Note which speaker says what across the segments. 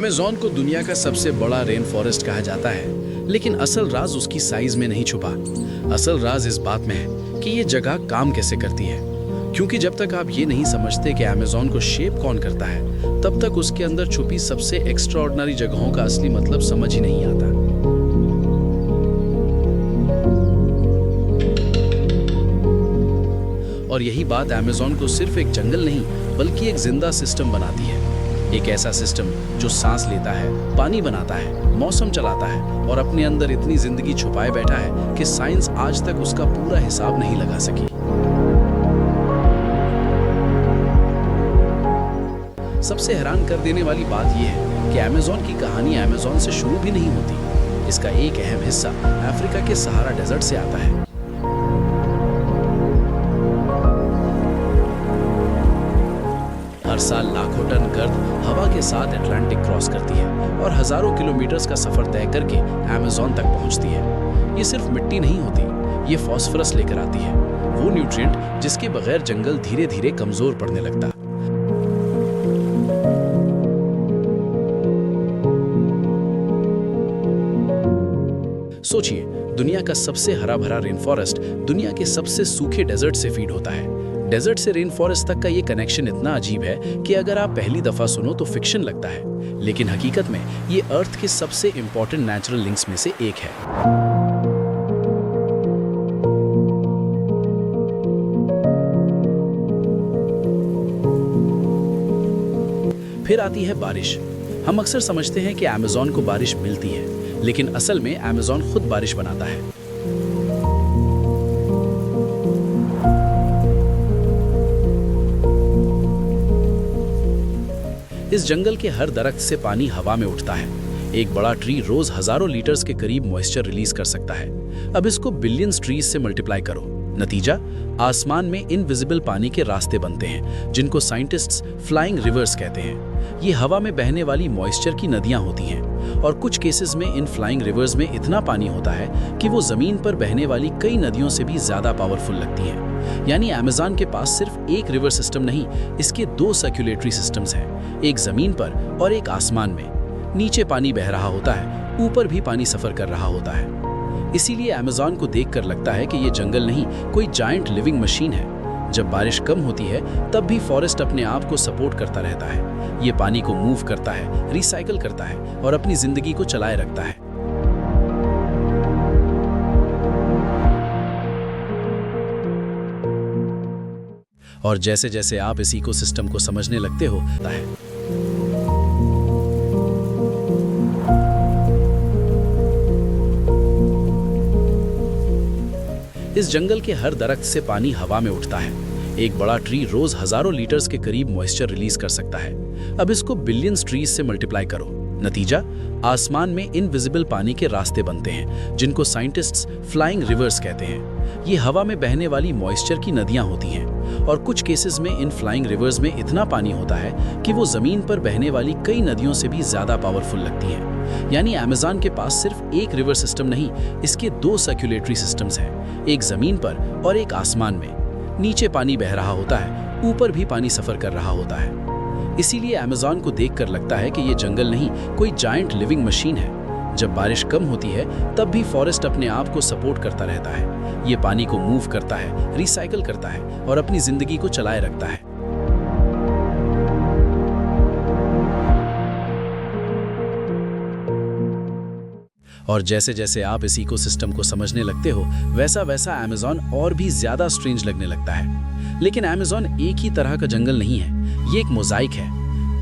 Speaker 1: Amazon को दुनिया का सबसे बड़ा रेन फॉरेस्ट कहा जाता है, लेकिन असल राज उसकी साइज में नहीं छुपा। असल राज इस बात में है कि ये जगह काम कैसे करती है। क्योंकि जब तक आप ये नहीं समझते कि अमेज़न को शेप कौन करता है, तब तक उसके अंदर छुपी सबसे एक्स्ट्राऑर्डिनरी जगहों का असली मतलब समझ ही नहीं आता। और यही बात अमेज़न को सिर्फ एक जंगल नहीं, बल्कि एक जिंदा सिस्टम बनाती है। एक ऐसा सिस्टम जो सांस लेता है, पानी बनाता है, मौसम चलाता है और अपने अंदर इतनी जिंदगी छुपाए बैठा है कि साइंस आज तक उसका पूरा हिसाब नहीं लगा सकी। सबसे हैरान कर देने वाली बात यह है कि अमेज़न की कहानी अमेज़न से शुरू भी नहीं होती। इसका एक अहम हिस्सा अफ्रीका के सहारा डेजर्ट से आता है। हर साल लाखों टन गर्द हवा के साथ अटलांटिक क्रॉस करती है और हजारों किलोमीटर्स का सफर तय करके अमेज़न तक पहुंचती है। ये सिर्फ मिट्टी नहीं होती, ये फास्फोरस लेकर आती है, वो न्यूट्रिएंट जिसके बगैर जंगल धीरे धीरे कमजोर पड़ने लगता। सोचिए, दुनिया का सबसे हरा भरा रेन फॉरेस्ट दुनिया के सबसे सूखे डेजर्ट से फीड होता है। डेजर्ट से रेन फॉरेस्ट तक का ये कनेक्शन इतना अजीब है कि अगर आप पहली दफा सुनो तो फिक्शन लगता है, लेकिन हकीकत में ये अर्थ के सबसे इंपॉर्टेंट नेचुरल लिंक्स में से एक है। फिर आती है बारिश। हम अक्सर समझते हैं कि अमेज़न को बारिश मिलती है, लेकिन असल में अमेज़न खुद बारिश बनाता है। इस जंगल के हर दरख्त से पानी हवा में उठता है। एक बड़ा ट्री रोज हजारों लीटर्स के करीब मॉइस्चर रिलीज कर सकता है। अब इसको बिलियंस ट्रीज से मल्टीप्लाई करो, नतीजा आसमान में इनविजिबल पानी के रास्ते बनते हैं, जिनको साइंटिस्ट्स फ्लाइंग रिवर्स कहते हैं। ये हवा में बहने वाली मॉइस्चर की नदियां होती हैं और कुछ केसेस में इन फ्लाइंग रिवर्स में इतना पानी होता है कि वो जमीन पर बहने वाली कई नदियों से भी ज्यादा पावरफुल लगती हैं। यानी अमेज़न के पास सिर्फ एक रिवर सिस्टम नहीं, इसके दो सर्कुलेटरी सिस्टम्स हैं, एक जमीन पर और एक आसमान में। नीचे पानी बह रहा होता है, ऊपर भी पानी सफर कर रहा होता है। इसीलिए अमेज़न को देखकर लगता है कि ये जंगल नहीं, कोई जायंट लिविंग मशीन है। जब बारिश कम होती है, तब भी फॉरेस्ट अपने आप को सपोर्ट करता रहता है। ये पानी को मूव करता है, रिसाइकल करता है और अपनी जिंदगी को चलाए रखता है। और जैसे जैसे आप इस इकोसिस्टम को समझने लगते हो, इस जंगल के हर दरख्त से पानी हवा में उठता है। एक बड़ा ट्री रोज हजारों लीटर्स के करीब मॉइस्चर रिलीज कर सकता है। अब इसको बिलियंस ट्रीज से मल्टीप्लाई करो, नतीजा आसमान में इनविजिबल पानी के रास्ते बनते हैं, जिनको साइंटिस्ट्स फ्लाइंग रिवर्स कहते हैं। ये हवा में बहने वाली मॉइस्चर की नदियां होती हैं और कुछ केसेस में इन फ्लाइंग रिवर्स में इतना पानी होता है कि वो जमीन पर बहने वाली कई नदियों से भी ज्यादा पावरफुल लगती हैं। यानी अमेज़न के पास सिर्फ एक रिवर सिस्टम नहीं, इसके दो सर्कुलेटरी सिस्टम्स हैं, एक जमीन पर और एक आसमान में। नीचे पानी बह रहा होता है, ऊपर भी पानी सफर कर रहा होता है। इसीलिए अमेज़न को देखकर लगता है कि ये जंगल नहीं, कोई जायंट लिविंग मशीन है। जब बारिश कम होती है, तब भी फॉरेस्ट अपने आप को सपोर्ट करता रहता है। ये पानी को मूव करता है, रिसाइकल करता है और अपनी जिंदगी को चलाए रखता है। और जैसे जैसे आप इस इकोसिस्टम को समझने लगते हो, वैसा वैसा अमेज़न और भी ज्यादा स्ट्रेंज लगने लगता है। लेकिन अमेज़न एक ही तरह का जंगल नहीं है, ये एक मोज़ाइक है।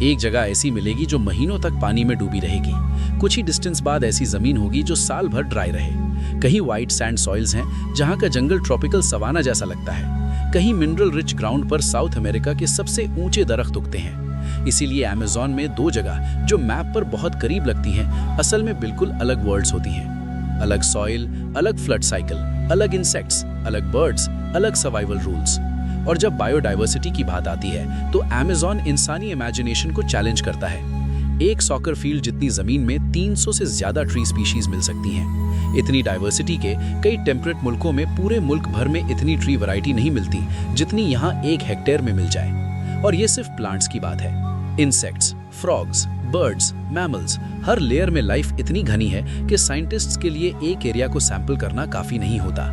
Speaker 1: एक जगह ऐसी मिलेगी जो महीनों तक पानी में डूबी रहेगी। कुछ ही डिस्टेंस बाद ऐसी जमीन होगी जो साल भर ड्राई रहे। कहीं वाइट सैंड सॉइल्स हैं, जहां का जंगल ट्रॉपिकल सवाना जैसा लगता है। कहीं मिनरल रिच ग्राउंड पर साउथ अमेरिका के सबसे ऊंचे दरख्त उगते हैं। इसीलिए अमेज़न में दो जगह जो मैप पर बहुत करीब लगती हैं, असल में बिल्कुल अलग वर्ल्ड्स होती हैं। अलग सॉइल, अलग फ्लड साइकिल, अलग इंसेक्ट्स, अलग बर्ड्स, अलग सर्वाइवल रूल्स। और जब बायोडाइवर्सिटी की बात आती है, तो अमेज़न इंसानी इमेजिनेशन को चैलेंज करता है। एक सॉकर फील्ड जितनी जमीन में 300 से ज्यादा ट्री स्पीशीज मिल सकती हैं। इतनी डाइवर्सिटी के कई टेम्परेट मुल्कों में पूरे मुल्क भर में इतनी ट्री वैरायटी नहीं मिलती जितनी यहाँ 1 हेक्टेयर में मिल जाए। और ये सिर्फ प्लांट्स की बात है। इंसेक्ट्स, फ्रॉग्स, बर्ड्स, मैमल्स, हर लेयर में लाइफ इतनी घनी है कि साइंटिस्ट्स के लिए एक एरिया को सैंपल करना काफी नहीं होता।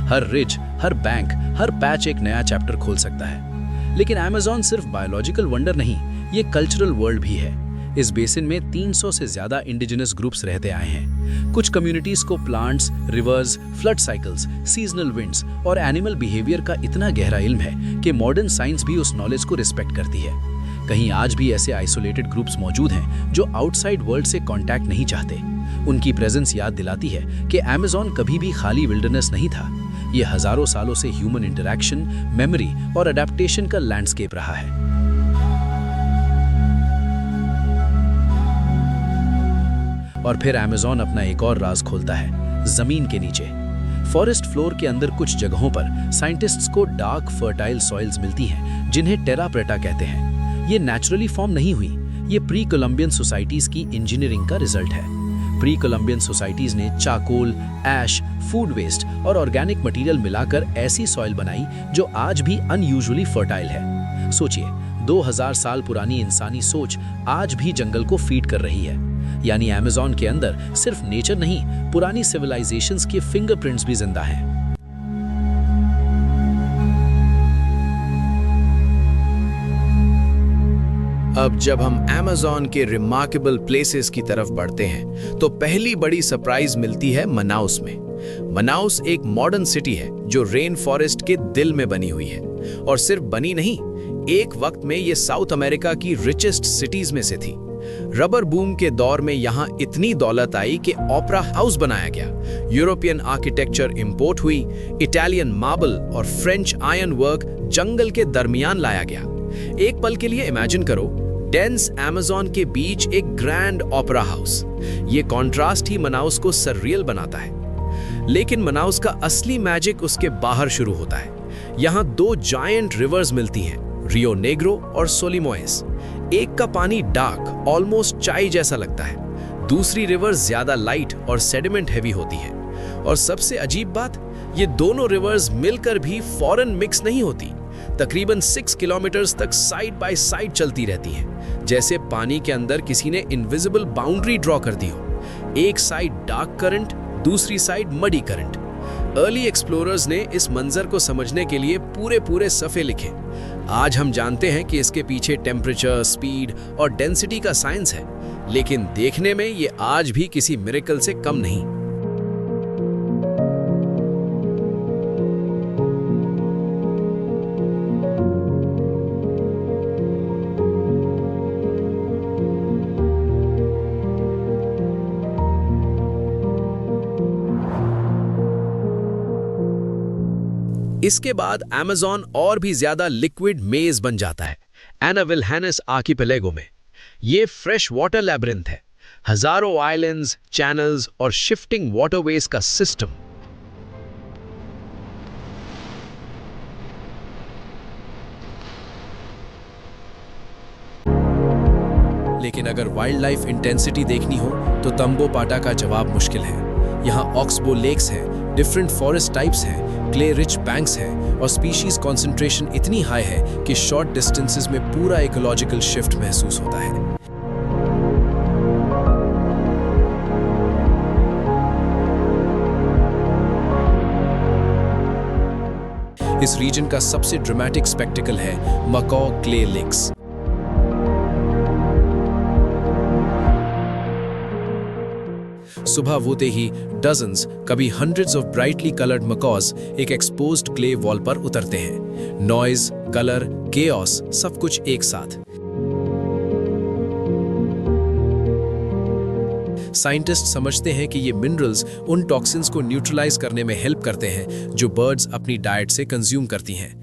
Speaker 1: हर रिज, हर बैंक, हर पैच एक नया चैप्टर खोल सकता है। लेकिन अमेज़न सिर्फ बायोलॉजिकल वंडर नहीं, ये कल्चरल वर्ल्ड भी है। इस बेसिन में 300 से ज्यादा इंडिजिनस ग्रुप्स रहते आए हैं। कुछ कम्युनिटीज को plants, reverse, flood cycles, seasonal winds और एनिमल बिहेवियर का इतना गहरा इल्म है कि मॉडर्न साइंस भी उस नॉलेज को रिस्पेक्ट करती है। कहीं आज भी ऐसे आइसोलेटेड ग्रुप्स मौजूद हैं जो आउटसाइड वर्ल्ड से कांटेक्ट नहीं चाहते। उनकी प्रेजेंस याद दिलाती है कि अमेज़न कभी भी खाली विल्डरनेस नहीं था। ये हजारों सालों से ह्यूमन इंटरैक्शन, मेमोरी और अडेप्टेशन का लैंडस्केप रहा है। और फिर अमेज़न अपना एक और राज खोलता है, जमीन के नीचे। फॉरेस्ट फ्लोर के अंदर कुछ जगहों पर साइंटिस्ट्स को डार्क फर्टाइल सॉइल्स मिलती हैं, जिन्हें टेरा प्रेटा कहते हैं। ये नेचुरली फॉर्म नहीं हुई, ये प्री कोलंबियन सोसाइटीज की इंजीनियरिंग का रिजल्ट है। प्री कोलंबियन सोसाइटीज ने चाकोल, ऐश, फूड वेस्ट और ऑर्गेनिक मटेरियल मिलाकर ऐसी सॉइल बनाई जो आज भी अनयूजुअली फर्टाइल है। सोचिए, 2000 साल पुरानी इंसानी सोच आज भी जंगल को फीड कर रही है। यानी अमेज़न के अंदर सिर्फ नेचर नहीं, पुरानी सिविलाइजेशंस के फिंगरप्रिंट्स भी जिंदा हैं।
Speaker 2: अब जब हम अमेज़न के रिमार्केबल प्लेसेस की तरफ बढ़ते हैं तो पहली बड़ी सरप्राइज मिलती है मनाउस में। मनाउस एक मॉडर्न सिटी है जो रेन फॉरेस्ट के दिल में बनी हुई है। और सिर्फ बनी नहीं, एक वक्त में ये साउथ अमेरिका की रिचेस्ट सिटीज में से थी। रबर बूम के दौर में यहाँ इतनी दौलत आई कि ओपेरा हाउस बनाया गया, यूरोपियन आर्किटेक्चर इंपोर्ट हुई, इटालियन मार्बल और फ्रेंच आयरन वर्क जंगल के दरमियान लाया गया। एक पल के लिए इमेजिन करो, डेंस अमेज़न के बीच एक ग्रैंड ओपेरा हाउस। ये कॉन्ट्रास्ट ही मनाउस को सररियल बनाता है। लेकिन मनाउस का असली मैजिक उसके बाहर शुरू होता है। यहाँ दो जायंट रिवर्स मिलती हैं, रियो नेग्रो और सोलिमोएस। एक का पानी डार्क, ऑलमोस्ट चाय जैसा लगता है। दूसरी रिवर ज्यादा लाइट और सेडिमेंट हैवी होती है। और सबसे अजीब बात, ये दोनों रिवर्स मिलकर भी फॉरेन मिक्स नहीं होती। तकरीबन 6 किलोमीटर्स तक साइड बाय साइड चलती रहती हैं, जैसे पानी के अंदर किसी ने इनविजिबल बाउंड्री ड्रॉ कर दी हो। एक साइड डार्क करंट, दूसरी side muddy current. Early explorers ने इस मंजर को समझने के लिए पूरे सफ़े लिखे। आज हम जानते हैं कि इसके पीछे टेम्परेचर, स्पीड और डेंसिटी का साइंस है, लेकिन देखने में ये आज भी किसी मिरेकल से कम नहीं। इसके बाद अमेज़न और भी ज्यादा लिक्विड मेज बन जाता है एना विल्हेनिस आर्किपेलागो में। ये फ्रेश वाटर लैबिरिंथ है, हजारों आइलैंड्स, चैनल्स और शिफ्टिंग वाटरवेज का सिस्टम।
Speaker 1: लेकिन अगर वाइल्ड लाइफ इंटेंसिटी देखनी हो तो तंबोपाटा का जवाब मुश्किल है। यहाँ ऑक्सबो लेक्स हैं, डिफरेंट फॉरेस्ट टाइप्स हैं, क्ले रिच बैंक्स हैं और स्पीशीज कॉन्सेंट्रेशन इतनी हाई है कि शॉर्ट डिस्टेंसेस में पूरा इकोलॉजिकल शिफ्ट महसूस होता है। इस रीजन का सबसे ड्रामेटिक स्पेक्टिकल है मकॉ क्ले लेक्स। सुबह होते ही डजन्स, कभी hundreds of brightly coloured macaws एक एक्सपोज्ड क्ले वॉल पर उतरते हैं। नॉइज, कलर, केओस, सब कुछ एक साथ। साइंटिस्ट समझते हैं कि ये मिनरल्स उन टॉक्सिन्स को न्यूट्रलाइज करने में हेल्प करते हैं जो बर्ड्स अपनी डाइट से कंज्यूम करती हैं।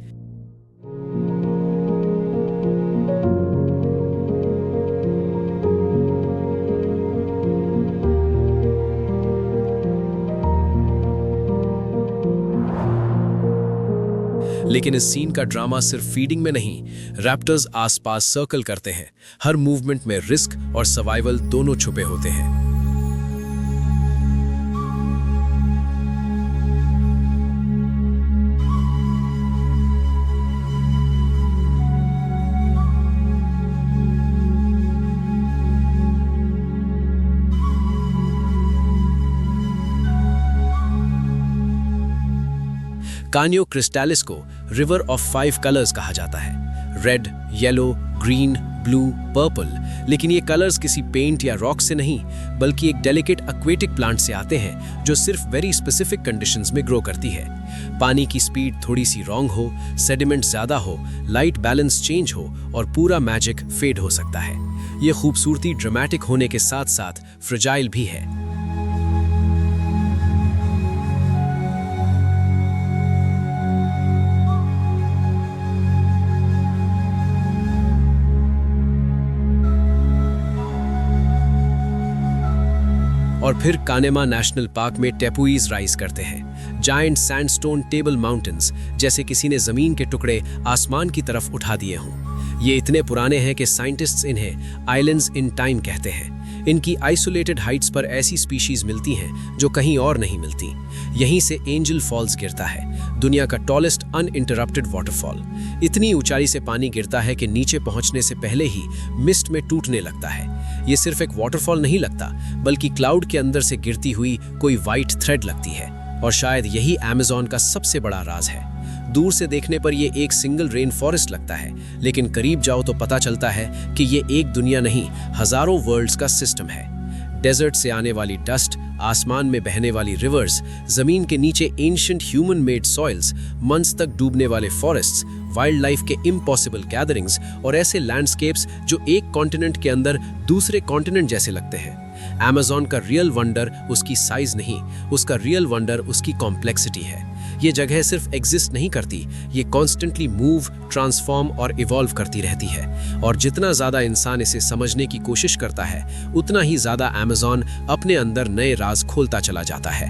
Speaker 1: लेकिन इस सीन का ड्रामा सिर्फ फीडिंग में नहीं, रैप्टर्स आसपास सर्कल करते हैं। हर मूवमेंट में रिस्क और सर्वाइवल दोनों छुपे होते हैं।
Speaker 3: कान्यो क्रिस्टालिस को रिवर ऑफ 5 कलर्स कहा जाता है, red, yellow, green, blue, purple. लेकिन ये कलर्स किसी पेंट या रॉक से नहीं, बल्कि एक डेलिकेट एक्वेटिक प्लांट से आते हैं जो सिर्फ वेरी स्पेसिफिक कंडीशंस में ग्रो करती है। पानी की स्पीड थोड़ी सी रॉन्ग हो, सेडिमेंट ज्यादा हो, लाइट बैलेंस चेंज हो और पूरा मैजिक फेड हो सकता है। ये खूबसूरती ड्रामेटिक होने के साथ साथ फ्रेजाइल भी है। और फिर कानेमा नेशनल पार्क में टेपुईज राइज करते हैं, जायंट सैंडस्टोन टेबल माउंटेन्स, जैसे किसी ने जमीन के टुकड़े आसमान की तरफ उठा दिए हों। ये इतने पुराने हैं कि साइंटिस्ट्स इन्हें आइलैंड्स इन टाइम कहते हैं। इनकी आइसोलेटेड हाइट्स पर ऐसी स्पीशीज मिलती हैं जो कहीं और नहीं मिलती। यहीं से एंजल फॉल्स गिरता है, दुनिया का टॉलेस्ट अनइंटरप्टेड वाटरफॉल। इतनी ऊंचाई से पानी गिरता है कि नीचे पहुंचने से पहले ही मिस्ट में टूटने लगता है। ये सिर्फ एक वाटरफॉल नहीं लगता, बल्कि क्लाउड के अंदर से गिरती हुई कोई वाइट थ्रेड लगती है। और शायद यही अमेज़न का सबसे बड़ा राज है। दूर से देखने पर ये एक सिंगल रेन फॉरेस्ट लगता है, लेकिन करीब जाओ तो पता चलता है कि ये एक दुनिया नहीं, हजारों वर्ल्ड्स का सिस्टम है। डेजर्ट से आने वाली डस्ट, आसमान में बहने वाली रिवर्स, जमीन के नीचे ancient human made soils, months तक डूबने वाले फॉरेस्ट्स, वाइल्ड लाइफ के इम्पॉसिबल गैदरिंग्स और ऐसे लैंडस्केप्स जो एक कॉन्टिनेंट के अंदर दूसरे कॉन्टिनेंट जैसे लगते हैं। अमेज़न का रियल वंडर उसकी साइज नहीं, उसका रियल वंडर उसकी कॉम्प्लेक्सिटी है। ये जगह सिर्फ एग्जिस्ट नहीं करती, ये कॉन्स्टेंटली मूव, ट्रांसफॉर्म और इवॉल्व करती रहती है। और जितना ज़्यादा इंसान इसे समझने की कोशिश करता है, उतना ही ज़्यादा अमेज़न अपने अंदर नए राज खोलता चला जाता है।